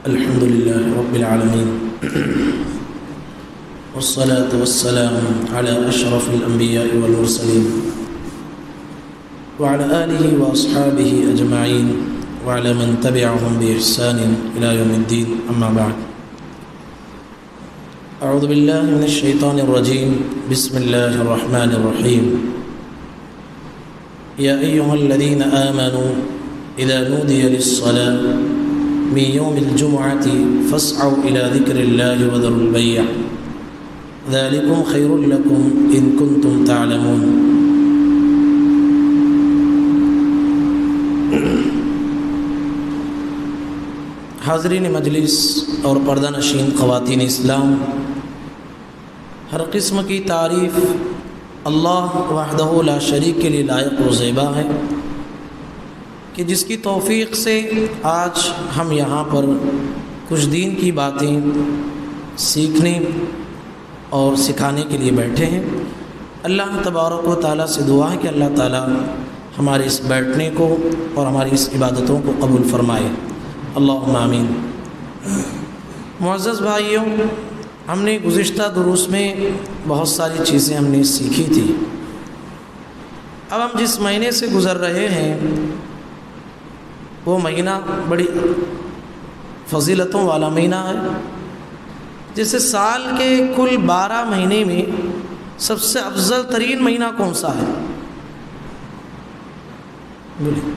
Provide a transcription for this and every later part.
الحمد لله رب العالمين والصلاة والسلام على أشرف الأنبياء والمرسلين وعلى آله وأصحابه أجمعين وعلى من تبعهم بإحسان إلى يوم الدين أما بعد أعوذ بالله من الشيطان الرجيم بسم الله الرحمن الرحيم يا أيها الذين آمنوا إذا نودي للصلاة من يوم الجمعة فاسعوا إلى ذكر الله وذروا البيع ذلكم خير لكم إن كنتم تعلمون. حاضرین مجلس اور پردہ نشین خواتین اسلام، ہر قسم کی تعریف اللہ وحدہ لا شریک کے لیے لائق و زیبا ہے کہ جس کی توفیق سے آج ہم یہاں پر کچھ دین کی باتیں سیکھنے اور سکھانے کے لیے بیٹھے ہیں۔ اللہ تبارک و تعالیٰ سے دعا ہے کہ اللہ تعالیٰ ہمارے اس بیٹھنے کو اور ہماری اس عبادتوں کو قبول فرمائے، اللہم آمین۔ معزز بھائیوں، ہم نے گزشتہ دروس میں بہت ساری چیزیں ہم نے سیکھی تھی۔ اب ہم جس مہینے سے گزر رہے ہیں وہ مہینہ بڑی فضیلتوں والا مہینہ ہے۔ جیسے سال کے کل 12 مہینے میں سب سے افضل ترین مہینہ کون سا ہے؟ بولیے۔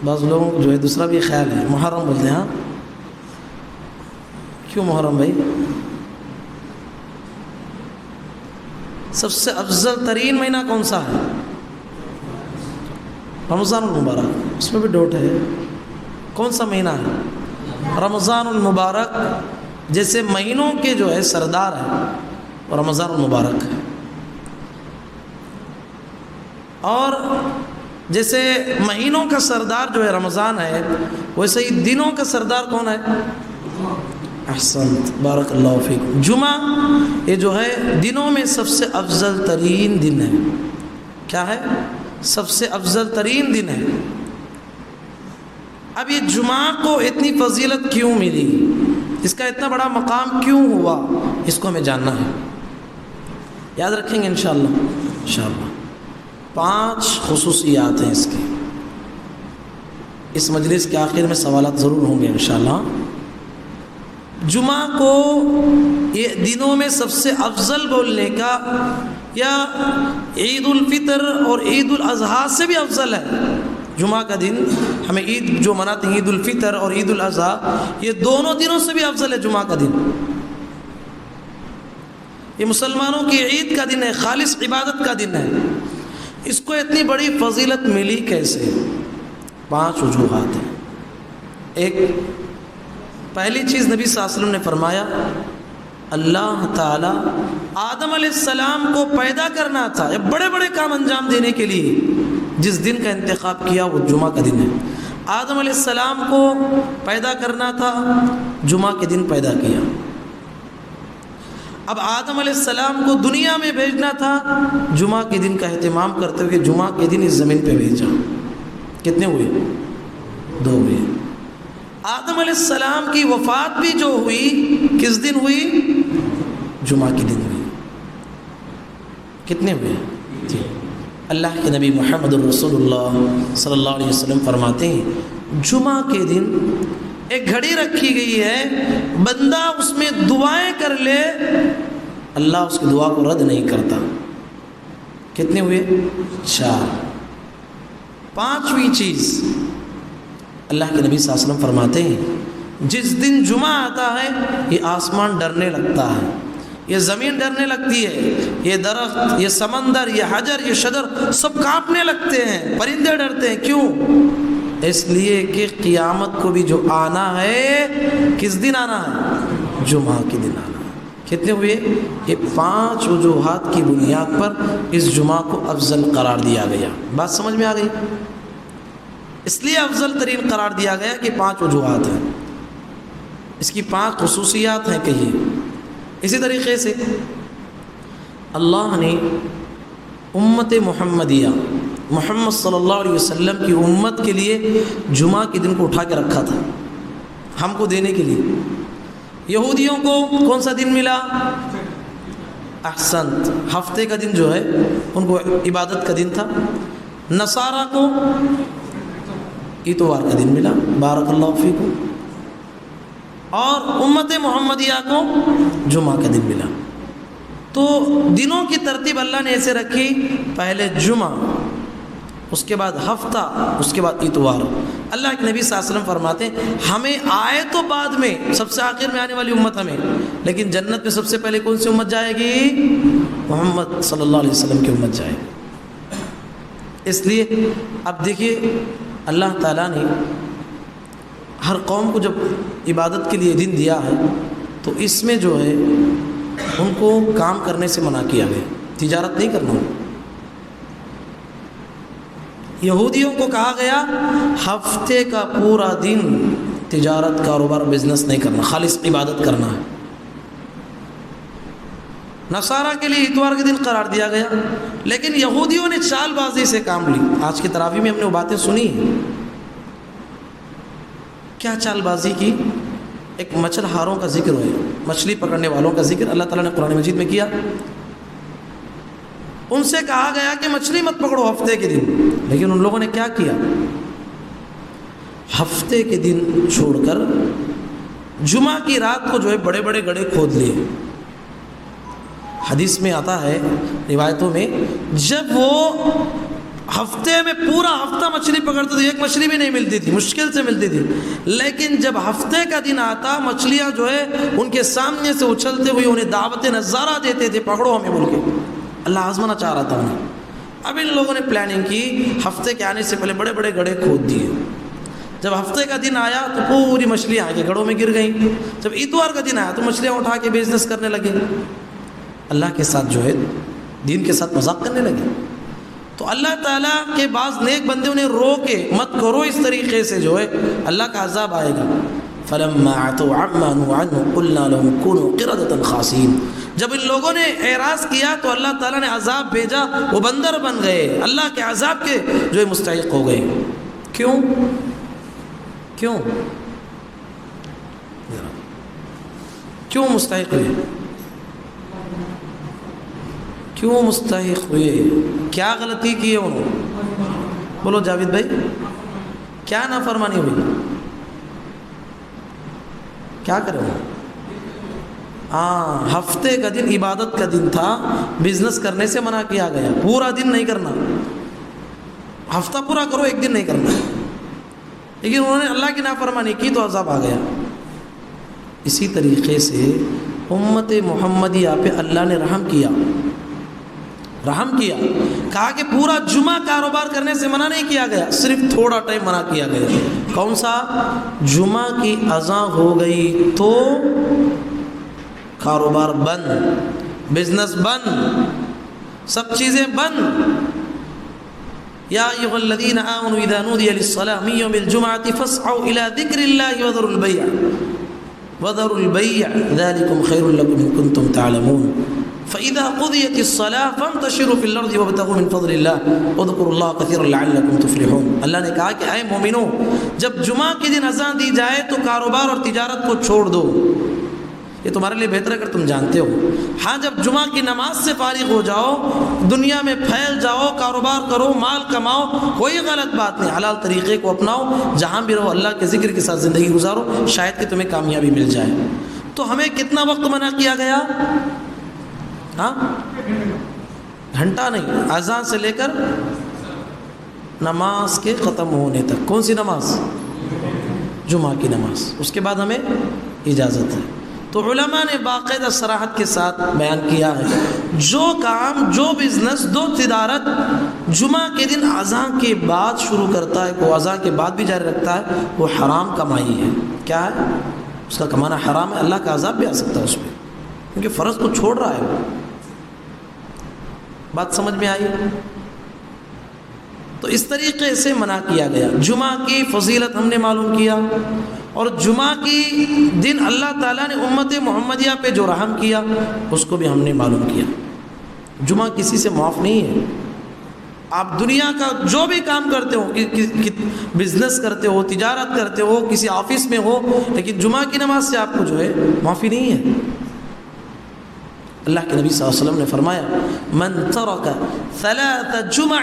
بعض لوگوں کو جو ہے دوسرا بھی خیال ہے، محرم بولتے ہیں۔ ہاں کیوں محرم بھائی؟ سب سے افضل ترین مہینہ کون سا ہے؟ رمضان المبارک، اس میں بھی ڈوٹ ہے۔ کون سا مہینہ ہے؟ رمضان المبارک جیسے مہینوں کے جو ہے سردار ہے وہ رمضان المبارک ہے، اور جیسے مہینوں کا سردار جو ہے رمضان ہے، ویسے ہی دنوں کا سردار کون ہے؟ احسنت، بارک اللہ فیک۔ جمعہ یہ جو ہے دنوں میں سب سے افضل ترین دن ہے۔ کیا ہے؟ سب سے افضل ترین دن ہے۔ اب یہ جمعہ کو اتنی فضیلت کیوں ملی، اس کا اتنا بڑا مقام کیوں ہوا، اس کو ہمیں جاننا ہے۔ یاد رکھیں گے انشاءاللہ۔ 5 خصوصیات ہیں اس کی۔ اس مجلس کے آخر میں سوالات ضرور ہوں گے انشاءاللہ۔ جمعہ کو یہ دنوں میں سب سے افضل بولنے کا، یا عید الفطر اور عید الاضحیٰ سے بھی افضل ہے۔ جمعہ کا دن ہمیں عید جو مناتے ہیں، عید الفطر اور عید الاضحیٰ، یہ دونوں دنوں سے بھی افضل ہے۔ جمعہ کا دن یہ مسلمانوں کی عید کا دن ہے، خالص عبادت کا دن ہے۔ اس کو اتنی بڑی فضیلت ملی کیسے؟ 5 وجوہات ہیں۔ ایک، پہلی چیز نبی صلی اللہ علیہ وسلم نے فرمایا، اللہ تعالیٰ آدم علیہ السلام کو پیدا کرنا تھا، یا بڑے بڑے کام انجام دینے کے لیے جس دن کا انتخاب کیا وہ جمعہ کا دن ہے۔ آدم علیہ السلام کو پیدا کرنا تھا، جمعہ کے دن پیدا کیا۔ اب آدم علیہ السلام کو دنیا میں بھیجنا تھا، جمعہ کے دن کا اہتمام کرتے ہوئے جمعہ کے دن اس زمین پہ بھیجا۔ کتنے ہوئے؟ 2 ہوئے۔ آدم علیہ السلام کی وفات بھی جو ہوئی کس دن ہوئی؟ جمعہ کے دن ہوئی۔ کتنے ہوئے؟ اللہ کے نبی محمد الرسول اللہ صلی اللہ علیہ وسلم فرماتے ہیں، جمعہ کے دن ایک گھڑی رکھی گئی ہے، بندہ اس میں دعائیں کر لے، اللہ اس کی دعا کو رد نہیں کرتا۔ کتنے ہوئے؟ 4۔ 5ویں چیز اللہ کے نبی صلی اللہ علیہ وسلم فرماتے ہیں، جس دن جمعہ آتا ہے یہ آسمان ڈرنے لگتا ہے، یہ زمین ڈرنے لگتی ہے، یہ درخت، یہ سمندر، یہ حجر، یہ شجر سب کانپنے لگتے ہیں، پرندے ڈرتے ہیں۔ کیوں؟ اس لیے کہ قیامت کو بھی جو آنا ہے، کس دن آنا ہے؟ جمعہ کے دن آنا ہے۔ کتنے ہوئے؟ یہ 5 وجوہات کی بنیاد پر اس جمعہ کو افضل قرار دیا گیا۔ بات سمجھ میں آ گئی؟ اس لیے افضل ترین قرار دیا گیا کہ 5 وجوہات ہیں، اس کی 5 خصوصیات ہیں کہیے۔ اسی طریقے سے اللہ نے امت محمدیہ محمد صلی اللہ علیہ وسلم کی امت کے لیے جمعہ کے دن کو اٹھا کے رکھا تھا ہم کو دینے کے لیے. یہودیوں کو کون سا دن ملا؟ احسنت، ہفتے کا دن جو ہے ان کو عبادت کا دن تھا. نصارہ کو اتوار کا دن ملا، بارک اللہ فیکم. اور امت محمدیہ کو جمعہ کا دن ملا. تو دنوں کی ترتیب اللہ نے ایسے رکھی، پہلے جمعہ، اس کے بعد ہفتہ، اس کے بعد اتوار. اللہ کے نبی صلی اللہ علیہ وسلم فرماتے ہیں ہمیں آئے تو بعد میں، سب سے آخر میں آنے والی امت ہمیں، لیکن جنت میں سب سے پہلے کون سی امت جائے گی؟ محمد صلی اللہ علیہ وسلم کی امت جائے گی. اس لیے اب دیکھیے اللہ تعالیٰ نے ہر قوم کو جب عبادت کے لیے دن دیا ہے تو اس میں جو ہے ان کو کام کرنے سے منع کیا گیا، تجارت نہیں کرنا. یہودیوں کو کہا گیا ہفتے کا پورا دن تجارت، کاروبار، بزنس نہیں کرنا، خالص عبادت کرنا ہے. نصارہ کے لیے اتوار کے دن قرار دیا گیا. لیکن یہودیوں نے چال بازی سے کام لی. آج کی تراویح میں ہم نے وہ باتیں سنی ہیں. کیا چال بازی کی؟ ایک مچھل ہاروں کا ذکر ہے، مچھلی پکڑنے والوں کا ذکر اللہ تعالیٰ نے قرآن مجید میں کیا. ان سے کہا گیا کہ مچھلی مت پکڑو ہفتے کے دن، لیکن ان لوگوں نے کیا کیا؟ ہفتے کے دن چھوڑ کر جمعہ کی رات کو جو ہے بڑے بڑے گڑھے کھود لیے. حدیث میں آتا ہے، روایتوں میں، جب وہ ہفتے میں پورا ہفتہ مچھلی پکڑتے تھے، ایک مچھلی بھی نہیں ملتی تھی، مشکل سے ملتی تھی. لیکن جب ہفتے کا دن آتا، مچھلیاں جو ہے ان کے سامنے سے اچھلتے ہوئے انہیں دعوت نظارہ دیتے تھے، پکڑو ہمیں بول کے. اللہ آزمانا چاہ رہا تھا انہیں. اب ان لوگوں نے پلاننگ کی، ہفتے کے آنے سے پہلے بڑے بڑے گڑھے کھود دیے. جب ہفتے کا دن آیا تو پوری مچھلیاں آ کے گڑھوں میں گر گئیں. جب اتوار کا دن آیا تو مچھلیاں اٹھا کے بزنس کرنے لگے، اللہ کے ساتھ جو ہے دین کے ساتھ مذاق کرنے لگے. تو اللہ تعالیٰ کے بعض نیک بندے انہیں روکے، مت کرو اس طریقے سے، جو ہے اللہ کا عذاب آئے گا. فَلَمَّا عَتَوْا عَمَّا نُهُوا عَنْهُ قُلْنَا لَهُمْ كُونُوا قِرَدَةً خَاسِئِينَ. جب ان لوگوں نے اعراض کیا تو اللہ تعالیٰ نے عذاب بھیجا، وہ بندر بن گئے، اللہ کے عذاب کے جو ہے مستحق ہو گئے. کیوں؟ کیوں مستحق ہوئے؟ کیوں مستحق ہوئے؟ کیا غلطی کی ہے انہوں نے؟ بولو جاوید بھائی، کیا نافرمانی ہوئی؟ کیا کریں؟ ہفتے کا دن عبادت کا دن تھا، بزنس کرنے سے منع کیا گیا. پورا دن نہیں کرنا، ہفتہ پورا کرو، ایک دن نہیں کرنا. لیکن انہوں نے اللہ کی نافرمانی کی تو عذاب آ گیا. اسی طریقے سے امت محمدیہ پہ اللہ نے رحم کیا، کہا کہ پورا جمعہ کاروبار کرنے سے منع نہیں کیا گیا، صرف تھوڑا ٹائم منع کیا گیا. کون سا؟ جمعہ کی اذان ہو گئی تو کاروبار بند، بزنس بند، سب چیزیں بند. یا ایھا الذین آمنوا اذا نودی للصلاۃ من یوم الجمعۃ فاسعوا الی ذکر اللہ وذروا البیع ذلکم خیر لکم ان کنتم تعلمون. فإذا قضيت الصلاة فانتشروا في الأرض وابتغوا من فضل الله واذكروا الله كثيرا لعلكم تفلحون. اللہ نے کہا کہ اے مومنو، جب جمعہ کے دن اذان دی جائے تو کاروبار اور تجارت کو چھوڑ دو. یہ تمہارے لیے بہتر ہے اگر تم جانتے ہو. ہاں، جب جمعہ کی نماز سے فارغ ہو جاؤ، دنیا میں پھیل جاؤ، کاروبار کرو، مال کماؤ، کوئی غلط بات نہیں، حلال طریقے کو اپناؤ، جہاں بھی رہو اللہ کے ذکر کے ساتھ زندگی گزارو، شاید کہ تمہیں کامیابی مل جائے. تو ہمیں کتنا وقت منع کیا گیا؟ گھنٹہ نہیں، اذان سے لے کر نماز کے ختم ہونے تک. کون سی نماز؟ جمعہ کی نماز. اس کے بعد ہمیں اجازت ہے. تو علماء نے باقاعدہ صراحت کے ساتھ بیان کیا ہے، جو کام، جو بزنس، جو تجارت جمعہ کے دن اذان کے بعد شروع کرتا ہے، وہ اذان کے بعد بھی جاری رکھتا ہے، وہ حرام کمائی ہے. کیا ہے؟ اس کا کمانا حرام ہے، اللہ کا عذاب بھی آ سکتا ہے اس پہ، کیونکہ فرض کو چھوڑ رہا ہے. بات سمجھ میں آئی؟ تو اس طریقے سے منع کیا گیا. جمعہ کی فضیلت ہم نے معلوم کیا، اور جمعہ کی دن اللہ تعالیٰ نے امت محمدیہ پہ جو رحم کیا اس کو بھی ہم نے معلوم کیا. جمعہ کسی سے معاف نہیں ہے. آپ دنیا کا جو بھی کام کرتے ہو، بزنس کرتے ہو، تجارت کرتے ہو، کسی آفس میں ہو، لیکن جمعہ کی نماز سے آپ کو جو ہے معافی نہیں ہے۔ اللہ کے نبی صلی اللہ علیہ وسلم نے فرمایا من ترک 3 جمع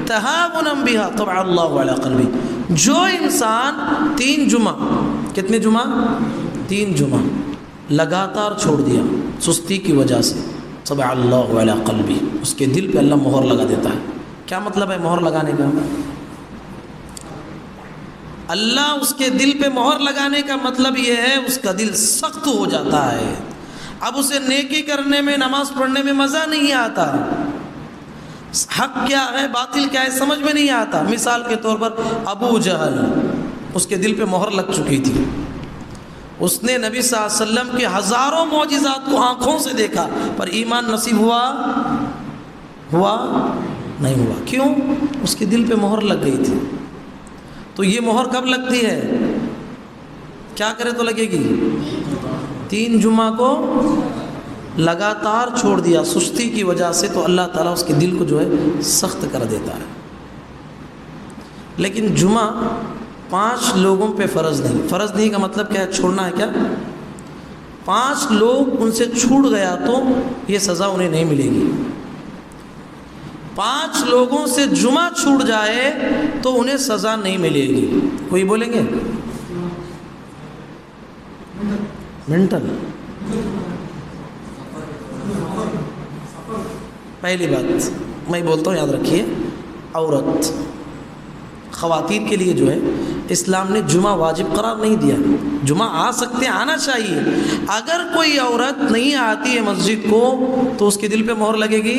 تہاونا بها طبع اللہ علی قلبی، جو انسان 3 جمعہ، کتنے جمعہ؟ 3 جمعہ لگاتار چھوڑ دیا سستی کی وجہ سے، طبع اللہ علی قلبی، اس کے دل پہ اللہ مہر لگا دیتا ہے۔ کیا مطلب ہے مہر لگانے کا؟ اللہ اس کے دل پہ مہر لگانے کا مطلب یہ ہے اس کا دل سخت ہو جاتا ہے، اب اسے نیکی کرنے میں، نماز پڑھنے میں مزہ نہیں آتا، حق کیا ہے باطل کیا ہے سمجھ میں نہیں آتا۔ مثال کے طور پر ابو جہل، اس کے دل پہ مہر لگ چکی تھی، اس نے نبی صلی اللہ علیہ وسلم کے ہزاروں معجزات کو آنکھوں سے دیکھا، پر ایمان نصیب ہوا نہیں ہوا۔ کیوں؟ اس کے دل پہ مہر لگ گئی تھی۔ تو یہ مہر کب لگتی ہے؟ کیا کرے تو لگے گی؟ 3 جمعہ کو لگاتار چھوڑ دیا سستی کی وجہ سے، تو اللہ تعالیٰ اس کے دل کو جو ہے سخت کر دیتا ہے۔ لیکن جمعہ 5 لوگوں پہ فرض نہیں۔ فرض نہیں کا مطلب کیا ہے؟ چھوڑنا ہے کیا؟ 5 لوگ ان سے چھوٹ گیا تو یہ سزا انہیں نہیں ملے گی۔ 5 لوگوں سے جمعہ چھوٹ جائے تو انہیں سزا نہیں ملے گی۔ کوئی بولیں گے؟ منٹل۔ پہلی بات میں بولتا ہوں، یاد رکھیے، عورت، خواتین کے لیے جو ہے اسلام نے جمعہ واجب قرار نہیں دیا۔ جمعہ آ سکتے، آنا چاہیے۔ اگر کوئی عورت نہیں آتی ہے مسجد کو تو اس کے دل پہ مہر لگے گی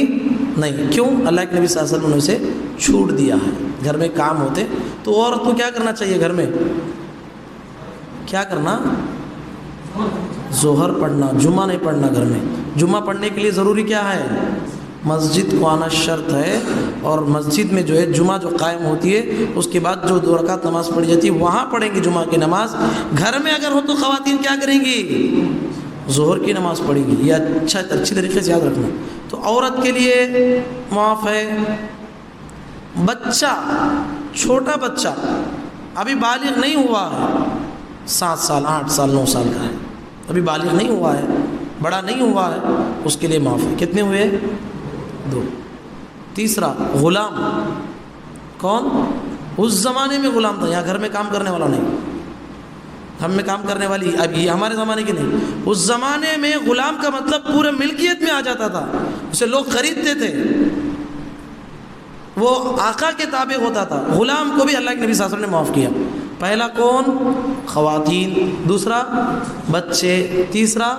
نہیں۔ کیوں؟ اللہ کے نبی صلی اللہ علیہ وسلم نے اسے چھوٹ دیا ہے۔ گھر میں کام ہوتے تو عورت کو کیا کرنا چاہیے؟ گھر میں کیا کرنا؟ ظہر پڑھنا، جمعہ نہیں پڑھنا گھر میں۔ جمعہ پڑھنے کے لیے ضروری کیا ہے؟ مسجد کو آنا شرط ہے، اور مسجد میں جو ہے جمعہ جو قائم ہوتی ہے اس کے بعد جو 2 رکعت نماز پڑھی جاتی ہے وہاں پڑھیں گے جمعہ کی نماز۔ گھر میں اگر ہو تو خواتین کیا کریں گی؟ ظہر کی نماز پڑھیں گی۔ یہ اچھی طریقے سے یاد رکھنا۔ تو عورت کے لیے معاف ہے۔ بچہ، چھوٹا بچہ ابھی بالغ نہیں ہوا ہے، 7 سال 8 سال 9 سال کا ہے، ابھی بالغ نہیں ہوا ہے، بڑا نہیں ہوا ہے، اس کے لیے معاف ہے۔ کتنے ہوئے؟ 2۔ تیسرا غلام۔ کون؟ اس زمانے میں غلام تھا، یہاں گھر میں کام کرنے والا نہیں، ہم میں کام کرنے والی، اب یہ ہمارے زمانے کی نہیں۔ اس زمانے میں غلام کا مطلب پورے ملکیت میں آ جاتا تھا، اسے لوگ خریدتے تھے، وہ آقا کے تابع ہوتا تھا۔ غلام کو بھی اللہ کے نبی صلی اللہ علیہ وسلم نے معاف کیا۔ پہلا کون؟ خواتین، دوسرا بچے، تیسرا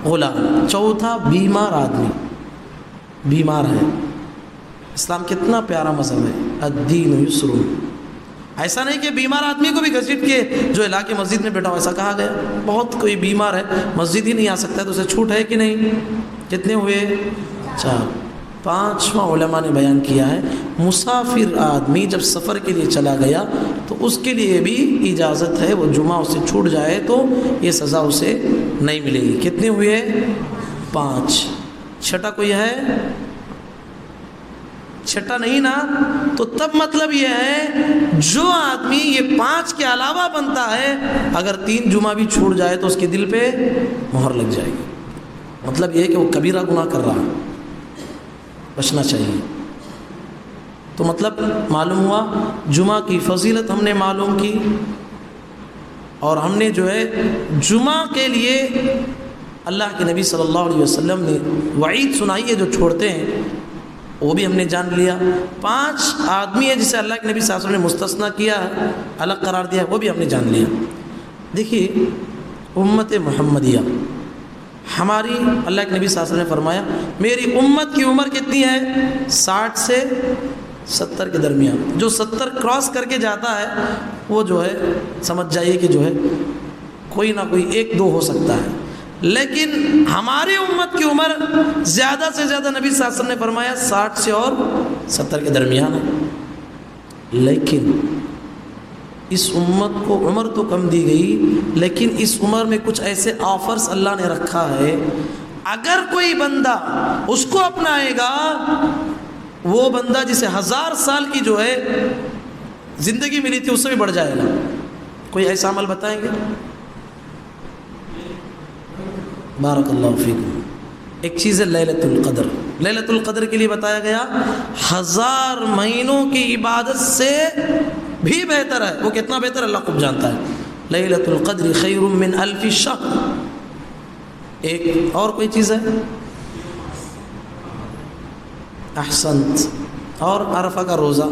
غلام، چوتھا بیمار آدمی، بیمار ہے۔ اسلام کتنا پیارا مذہب ہے، الدین یسر۔ ایسا نہیں کہ بیمار آدمی کو بھی گھسیٹ کے جو علاقے مسجد میں بیٹھا ہو، ایسا کہا گیا۔ بہت کوئی بیمار ہے مسجد ہی نہیں آ سکتا ہے تو اسے چھوٹ ہے کہ نہیں؟ کتنے ہوئے؟ 4۔ 5واں علماء نے بیان کیا ہے مسافر آدمی جب سفر کے لیے چلا گیا تو اس کے لیے بھی اجازت ہے، وہ جمعہ اسے چھوٹ جائے تو یہ سزا اسے نہیں ملے گی۔ کتنے ہوئے؟ 5۔ چھٹا کوئی ہے؟ چھٹا نہیں نا؟ تو تب مطلب یہ ہے جو آدمی یہ 5 کے علاوہ بنتا ہے، اگر 3 جمعہ بھی چھوٹ جائے تو اس کے دل پہ مہر لگ جائے گی۔ مطلب یہ ہے کہ وہ کبیرہ گناہ کر رہا ہے، بچنا چاہیے۔ تو مطلب معلوم ہوا جمعہ کی فضیلت ہم نے معلوم کی، اور ہم نے جو ہے جمعہ کے لیے اللہ کے نبی صلی اللہ علیہ وسلم نے وعید سنائی ہے جو چھوڑتے ہیں، وہ بھی ہم نے جان لیا۔ 5 آدمی ہے جسے اللہ کے نبی صلی اللہ علیہ وسلم نے مستثنیٰ کیا ہے، الگ قرار دیا ہے، وہ بھی ہم نے جان لیا۔ دیکھیے امت محمدیہ ہماری، اللہ کے نبی صلی اللہ علیہ وسلم نے فرمایا میری امت کی عمر کتنی ہے؟ 60 سے 70 کے درمیان۔ جو 70 کراس کر کے جاتا ہے وہ جو ہے سمجھ جائیے کہ جو ہے کوئی نہ کوئی 1-2 ہو سکتا ہے، لیکن ہماری امت کی عمر زیادہ سے زیادہ نبی صلی اللہ علیہ وسلم نے فرمایا 60 سے اور 70 کے درمیان ہے۔ لیکن اس امت کو عمر تو کم دی گئی، لیکن اس عمر میں کچھ ایسے آفرز اللہ نے رکھا ہے، اگر کوئی بندہ اس کو اپنائے گا وہ بندہ جسے 1000 سال کی جو ہے زندگی ملی تھی اس سے بھی بڑھ جائے گا. کوئی ایسا عمل بتائیں گے؟ بارک اللہ فیکم. ایک چیز ہے لیلۃ القدر. لیلۃ القدر کے لیے بتایا گیا 1000 مہینوں کی عبادت سے بھی بہتر ہے. وہ کتنا بہتر اللہ خوب جانتا ہے. لیلۃ القدر خیر من 1000 شہر. ایک اور کوئی چیز ہے؟ احسنت. اور عرفہ کا روزہ.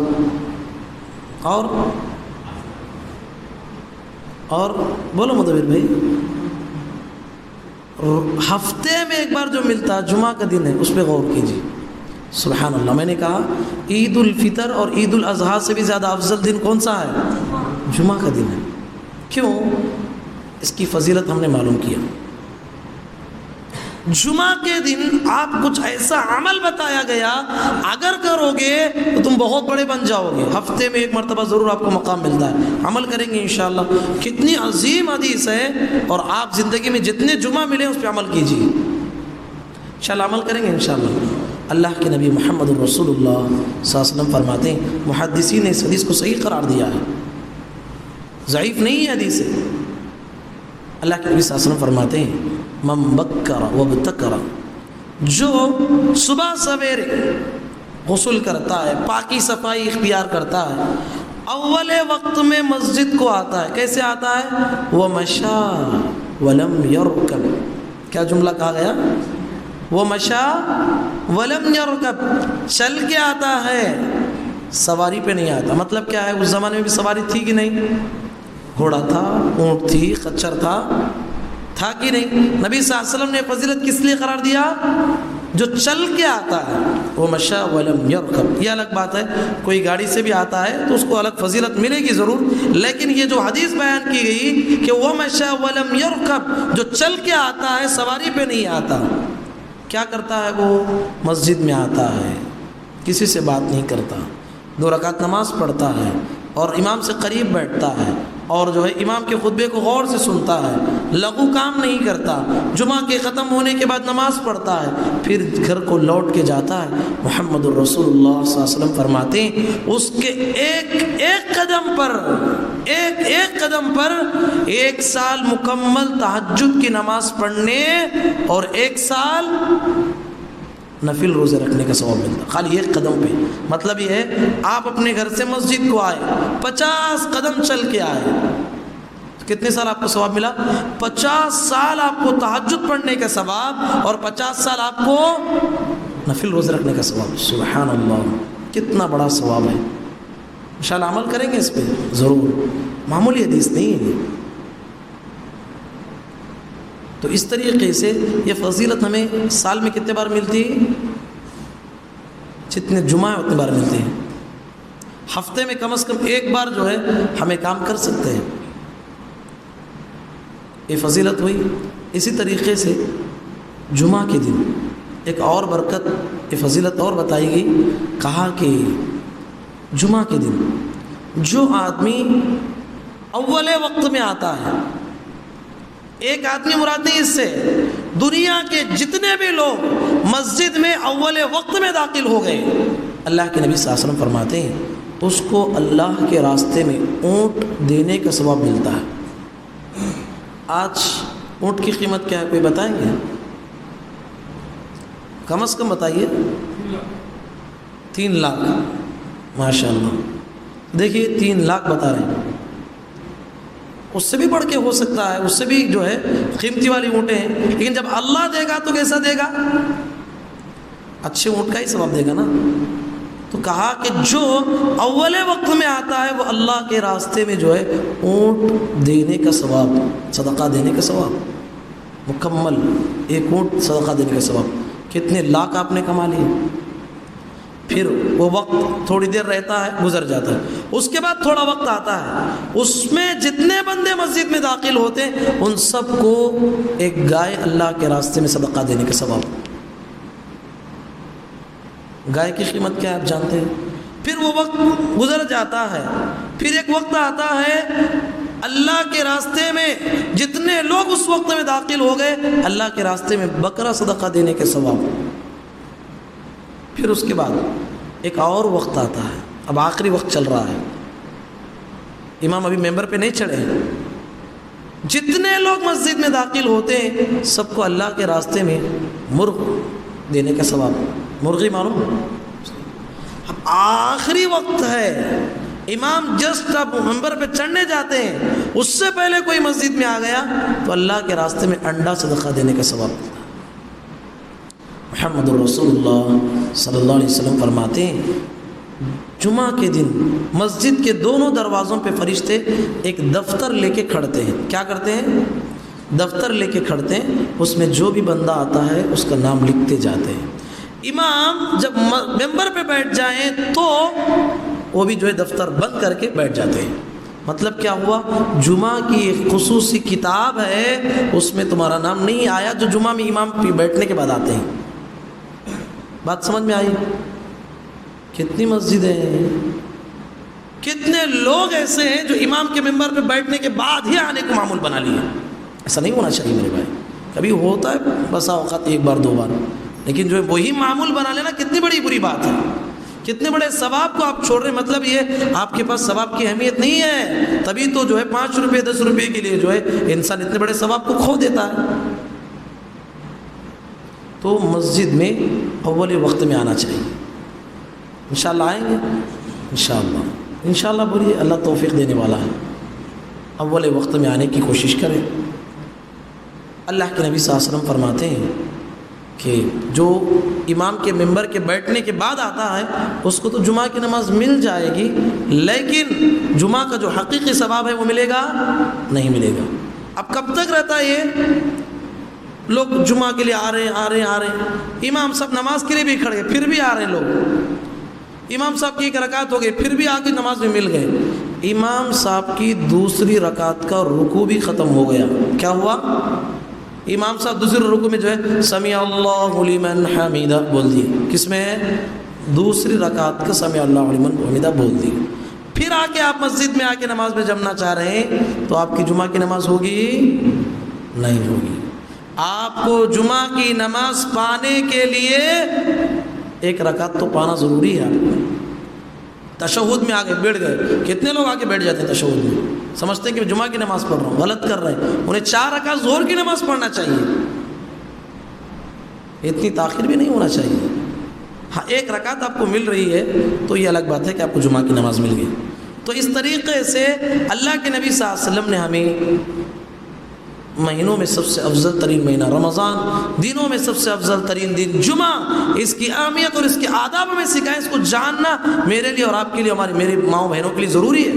اور بولو مدبر بھائی. ہفتے میں ایک بار جو ملتا جمعہ کا دن ہے اس پہ غور کیجیے. سبحان اللہ. میں نے کہا عید الفطر اور عید الاضحیٰ سے بھی زیادہ افضل دن کون سا ہے؟ جمعہ کا دن ہے. کیوں؟ اس کی فضیلت ہم نے معلوم کیا. جمعہ کے دن آپ کچھ ایسا عمل بتایا گیا اگر کرو گے تو تم بہت بڑے بن جاؤ گے. ہفتے میں ایک مرتبہ ضرور آپ کو مقام ملتا ہے. عمل کریں گے انشاءاللہ. کتنی عظیم حدیث ہے. اور آپ زندگی میں جتنے جمعہ ملے اس پہ عمل کیجیے. انشاءاللہ عمل کریں گے انشاءاللہ. اللہ کے نبی محمد الرسول اللہ صلی اللہ علیہ وسلم فرماتے ہیں, محدثین نے اس حدیث کو صحیح قرار دیا ہے, ضعیف نہیں ہے حدیث ہے. اللہ کے نبی صلی اللہ علیہ وسلم فرماتے ہیں من بکر وابتکر, جو صبح سویرے غسل کرتا ہے, پاکی صفائی اختیار کرتا ہے, اول وقت میں مسجد کو آتا ہے. کیسے آتا ہے؟ ومشا ولم یرکب. کیا جملہ کہا گیا؟ ومشا ولم یرکب. چل کے آتا ہے, سواری پہ نہیں آتا. مطلب کیا ہے؟ اس زمانے میں بھی سواری تھی کہ نہیں؟ گھوڑا تھا, اونٹ تھی, خچر تھا کہ نہیں؟ نبی صلی اللہ علیہ وسلم نے فضیلت کس لیے قرار دیا؟ جو چل کے آتا ہے. وہ مشا ولم یرکب. یہ الگ بات ہے, کوئی گاڑی سے بھی آتا ہے تو اس کو الگ فضیلت ملے گی ضرور, لیکن یہ جو حدیث بیان کی گئی کہ وہ مشا ولم یرکب, جو چل کے آتا ہے سواری پہ نہیں آتا, کیا کرتا ہے؟ وہ مسجد میں آتا ہے, کسی سے بات نہیں کرتا, 2 رکعت نماز پڑھتا ہے اور امام سے قریب بیٹھتا ہے, اور جو ہے امام کے خطبے کو غور سے سنتا ہے, لغو کام نہیں کرتا, جمعہ کے ختم ہونے کے بعد نماز پڑھتا ہے, پھر گھر کو لوٹ کے جاتا ہے. محمد الرسول اللہ صلی اللہ علیہ وسلم فرماتے ہیں اس کے ایک قدم پر 1 سال مکمل تہجد کی نماز پڑھنے اور 1 سال نفل روزے رکھنے کا ثواب ملتا, خالی 1 قدم پہ. مطلب یہ ہے آپ اپنے گھر سے مسجد کو آئے, 50 قدم چل کے آئے, تو کتنے سال آپ کو ثواب ملا؟ 50 سال آپ کو تہجد پڑھنے کا ثواب اور 50 سال آپ کو نفل روزے رکھنے کا ثواب. سبحان اللہ, کتنا بڑا ثواب ہے. انشاءاللہ عمل کریں گے اس پہ ضرور, معمولی حدیث نہیں ہے. تو اس طریقے سے یہ فضیلت ہمیں سال میں کتنے بار ملتی ہے؟ جتنے جمعہ ہیں اتنے بار ملتے ہیں. ہفتے میں کم از کم 1 بار جو ہے ہمیں کام کر سکتے ہیں. یہ فضیلت ہوئی. اسی طریقے سے جمعہ کے دن ایک اور برکت, یہ فضیلت اور بتائی گئی. کہا کہ جمعہ کے دن جو آدمی اول وقت میں آتا ہے, ایک آدمی مراد نہیں اس سے, دنیا کے جتنے بھی لوگ مسجد میں اول وقت میں داخل ہو گئے, اللہ کے نبی صلی اللہ علیہ وسلم فرماتے ہیں اس کو اللہ کے راستے میں اونٹ دینے کا ثواب ملتا ہے. آج اونٹ کی قیمت کیا ہے کوئی بتائیں گے؟ کم از کم بتائیے. 3 لاکھ. ماشاء اللہ. دیکھیے 3 لاکھ بتا رہے ہیں, اس سے بھی بڑھ کے ہو سکتا ہے, اس سے بھی جو ہے قیمتی والی اونٹیں ہیں, لیکن جب اللہ دے گا تو کیسا دے گا؟ اچھے اونٹ کا ہی ثواب دے گا نا. تو کہا کہ جو اول وقت میں آتا ہے وہ اللہ کے راستے میں جو ہے اونٹ دینے کا ثواب, صدقہ دینے کا ثواب, مکمل 1 اونٹ صدقہ دینے کا ثواب. کتنے لاکھ آپ نے کما لیے. پھر وہ وقت تھوڑی دیر رہتا ہے, گزر جاتا ہے, اس کے بعد تھوڑا وقت آتا ہے, اس میں جتنے بندے مسجد میں داخل ہوتے ہیں ان سب کو ایک گائے اللہ کے راستے میں صدقہ دینے کا ثواب. گائے کی قیمت کیا ہے آپ جانتے ہیں. پھر وہ وقت گزر جاتا ہے, پھر ایک وقت آتا ہے اللہ کے راستے میں جتنے لوگ اس وقت میں داخل ہو گئے اللہ کے راستے میں بکرا صدقہ دینے کے ثواب. پھر اس کے بعد ایک اور وقت آتا ہے، اب آخری وقت چل رہا ہے، امام ابھی ممبر پہ نہیں چڑھے، جتنے لوگ مسجد میں داخل ہوتے ہیں سب کو اللہ کے راستے میں مرغ دینے کا ثواب، مرغی معلوم، اب آخری وقت ہے، امام جسٹ اب ممبر پہ چڑھنے جاتے ہیں، اس سے پہلے کوئی مسجد میں آ گیا تو اللہ کے راستے میں انڈا صدقہ دینے کا ثواب ملتا ہے۔ محمد رسول اللہ صلی اللہ علیہ وسلم فرماتے ہیں جمعہ کے دن مسجد کے دونوں دروازوں پہ فرشتے ایک دفتر لے کے کھڑتے ہیں، کیا کرتے ہیں؟ دفتر لے کے کھڑتے ہیں، اس میں جو بھی بندہ آتا ہے اس کا نام لکھتے جاتے ہیں۔ امام جب ممبر پہ بیٹھ جائیں تو وہ بھی جو ہے دفتر بند کر کے بیٹھ جاتے ہیں۔ مطلب کیا ہوا؟ جمعہ کی ایک خصوصی کتاب ہے، اس میں تمہارا نام نہیں آیا جو جمعہ میں امام پہ بیٹھنے کے بعد آتے ہیں۔ بات سمجھ میں آئی؟ کتنی مسجدیں ہیں، کتنے لوگ ایسے ہیں جو امام کے ممبر پہ بیٹھنے کے بعد ہی آنے کو معمول بنا لیے۔ ایسا نہیں ہونا چاہیے میرے بھائی، کبھی ہوتا ہے بسا اوقات ایک بار دو بار، لیکن جو ہے وہی معمول بنا لینا کتنی بڑی بری بات ہے، کتنے بڑے ثواب کو آپ چھوڑ رہے ہیں۔ مطلب یہ آپ کے پاس ثواب کی اہمیت نہیں ہے، تبھی تو جو ہے 5 روپے 10 روپے کے لیے جو ہے انسان اتنے بڑے ثواب کو کھو دیتا ہے۔ تو مسجد میں اول وقت میں آنا چاہیے، انشاءاللہ آئیں گے، انشاءاللہ بولیے، اللہ توفیق دینے والا ہے۔ اول وقت میں آنے کی کوشش کریں۔ اللہ کے نبی صلی اللہ علیہ وسلم فرماتے ہیں کہ جو امام کے ممبر کے بیٹھنے کے بعد آتا ہے اس کو تو جمعہ کی نماز مل جائے گی، لیکن جمعہ کا جو حقیقی ثواب ہے وہ ملے گا نہیں ملے گا۔ اب کب تک رہتا ہے یہ؟ لوگ جمعہ کے لیے آ رہے ہیں، امام صاحب نماز کے لیے بھی کھڑے پھر بھی آ رہے ہیں لوگ، امام صاحب کی ایک رکعت ہو گئی پھر بھی آ کے نماز میں مل گئے، امام صاحب کی دوسری رکعت کا رکوع بھی ختم ہو گیا، کیا ہوا؟ امام صاحب دوسری رکوع میں جو ہے سمیع اللہ لمن حمیدہ بول دیے، کس میں ہے؟ دوسری رکعت کا سمیع اللہ لمن حمیدہ بول دی، پھر آ کے آپ مسجد میں آ کے نماز میں جمنا چاہ رہے ہیں تو آپ کی جمعہ کی نماز ہوگی نہیں ہوگی۔ آپ کو جمعہ کی نماز پانے کے لیے ایک رکعت تو پانا ضروری ہے۔ آپ کو تشہد میں آگے بیٹھ گئے، کتنے لوگ آگے بیٹھ جاتے ہیں تشہد میں، سمجھتے ہیں کہ جمعہ کی نماز پڑھ رہا ہوں، غلط کر رہے ہیں، انہیں 4 رکعت ظہر کی نماز پڑھنا چاہیے، اتنی تاخیر بھی نہیں ہونا چاہیے۔ ہاں 1 رکعت آپ کو مل رہی ہے تو یہ الگ بات ہے کہ آپ کو جمعہ کی نماز مل گئی۔ تو اس طریقے سے اللہ کے نبی صلی اللہ علیہ وسلم نے ہمیں مہینوں میں سب سے افضل ترین مہینہ رمضان، دنوں میں سب سے افضل ترین دن جمعہ، اس کی اہمیت اور اس کے آداب ہمیں سکھائیں، اس کو جاننا میرے لیے اور آپ کے لیے، میرے ماؤں بہنوں کے لیے ضروری ہے۔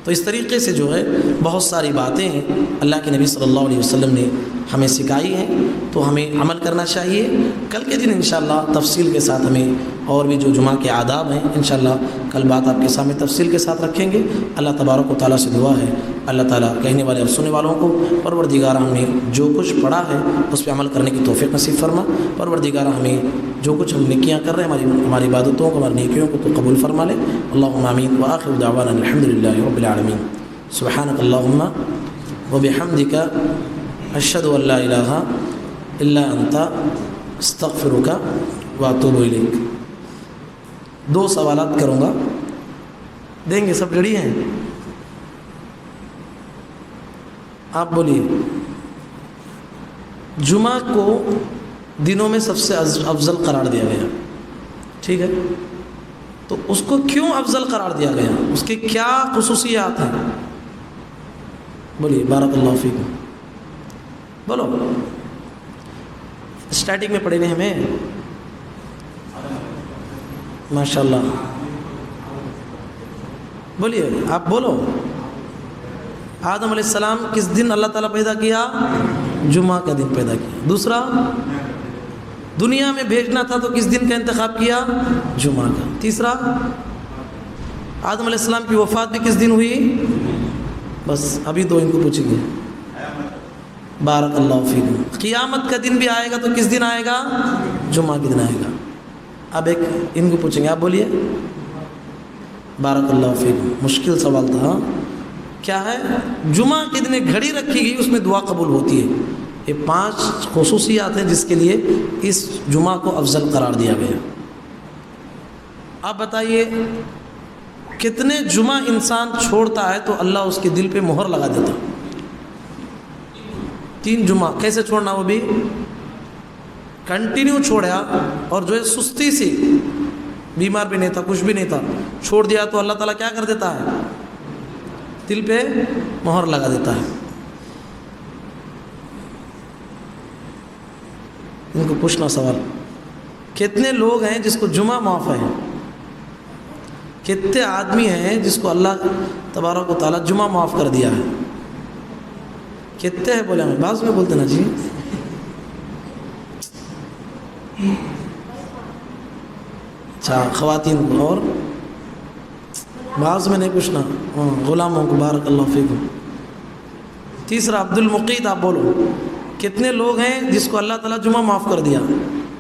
تو اس طریقے سے جو ہے بہت ساری باتیں ہیں اللہ کے نبی صلی اللہ علیہ وسلم نے ہمیں سکھائی ہیں، تو ہمیں عمل کرنا چاہیے۔ کل کے دن انشاءاللہ تفصیل کے ساتھ ہمیں اور بھی جو جمعہ کے آداب ہیں انشاءاللہ کل بات آپ کے سامنے تفصیل کے ساتھ رکھیں گے۔ اللہ تبارک و تعالیٰ سے دعا ہے اللہ تعالیٰ کہنے والے اور سننے والوں کو پروردگار ہم نے جو کچھ پڑھا ہے اس پہ عمل کرنے کی توفیق نصیب فرما۔ پروردگار ہمیں جو کچھ ہم نیکیاں کر رہے ہیں ہماری عبادتوں کو، ہماری نیکیوں کو تو قبول فرما لے۔ اللہم آمین وآخر دعوانا الحمدللہ رب العالمین۔ سبحانک اللہم وبحمدک اشہد ان لا الہ الا انت استغفرک واتوب الیک۔ 2 سوالات کروں گا، دیں گے؟ سب ریڈی ہیں؟ آپ بولیے۔ جمعہ کو دنوں میں سب سے افضل قرار دیا گیا، ٹھیک ہے، تو اس کو کیوں افضل قرار دیا گیا؟ اس کے کیا خصوصیات ہیں؟ بولیے۔ بارک اللہ فیکم، بولو۔ اسٹارٹنگ میں پڑھے ہوئے ہمیں ماشاءاللہ، بولیے، آپ بولو۔ آدم علیہ السلام کس دن اللہ تعالیٰ پیدا کیا؟ جمعہ کا دن پیدا کیا۔ دوسرا، دنیا میں بھیجنا تھا تو کس دن کا انتخاب کیا؟ جمعہ کا۔ تیسرا، آدم علیہ السلام کی وفات بھی کس دن ہوئی؟ بس ابھی 2 ان کو پوچھیں گے۔ بارک اللہ فیکم۔ قیامت کا دن بھی آئے گا تو کس دن آئے گا؟ جمعہ کے دن آئے گا۔ اب ایک ان کو پوچھیں گے، آپ بولیے۔ بارک اللہ فیکم، مشکل سوال تھا۔ کیا ہے؟ جمعہ کے دن ایک گھڑی رکھی گئی، اس میں دعا قبول ہوتی ہے، یہ 5 خصوصیات ہیں جس کے لیے اس جمعہ کو افضل قرار دیا گیا۔ آپ بتائیے کتنے جمعہ انسان چھوڑتا ہے تو اللہ اس کے دل پہ مہر لگا دیتا؟ 3 جمعہ۔ کیسے چھوڑنا؟ وہ بھی کنٹینیو چھوڑا، اور جو ہے سستی سے، بیمار بھی نہیں تھا، کچھ بھی نہیں تھا، چھوڑ دیا تو اللہ تعالیٰ کیا کر دیتا ہے؟ دل پہ مہر لگا دیتا ہے۔ ان کو پوچھنا سوال، کتنے لوگ ہیں جس کو جمعہ معاف ہے؟ کتنے آدمی ہیں جس کو اللہ تبارک و تعالیٰ جمعہ معاف کر دیا ہے؟ کتنے ہیں بولے؟ ہمیں بعض میں بولتے نا جی، اچھا خواتین کو، اور بعض میں نہیں پوچھنا، غلاموں کو، بارک اللہ فیکم۔ تیسرا عبد المقیت، آپ بولو کتنے لوگ ہیں جس کو اللہ تعالیٰ جمعہ معاف کر دیا؟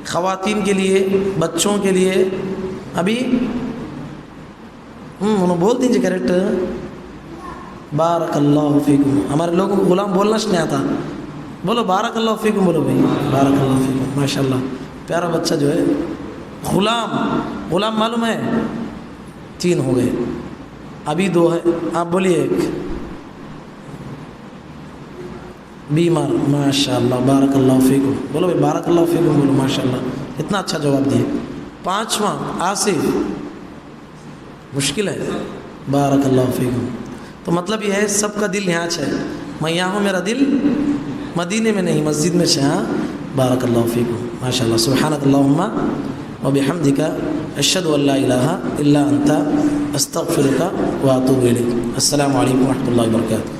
خواتین کے لیے، بچوں کے لیے، ابھی انہوں بول دیجیے کریکٹ، بارک اللہ فیکم۔ ہمارے لوگوں کو غلام بولنا نہیں آتا، بولو بارک اللہ فیکم، بولو بھائی بارک اللہ فیکم، ماشاء اللہ پیارا بچہ جو ہے غلام۔ غلام معلوم ہے 3 ہو گئے، ابھی 2 ہے، آپ بولیے 1۔ بیمار، ماشاء اللہ بارک اللہ فیکم، بولو بھائی بارک اللہ فیکم، بولو ماشاء اللہ، اتنا اچھا جواب دیے۔ 5واں آصف، مشکل ہے، بارک اللہ فیکم۔ تو مطلب یہ ہے سب کا دل یہاں ہے، میں یہاں ہوں، میرا دل مدینے میں نہیں مسجد میں ہے۔ بارک اللہ فیکم، ماشاء اللہ۔ سبحانک اللہم وبحمدک، اشہد ان لا الہ الا انت، استغفرک واتوب الیک۔ السلام علیکم ورحمۃ اللہ وبرکاتہ۔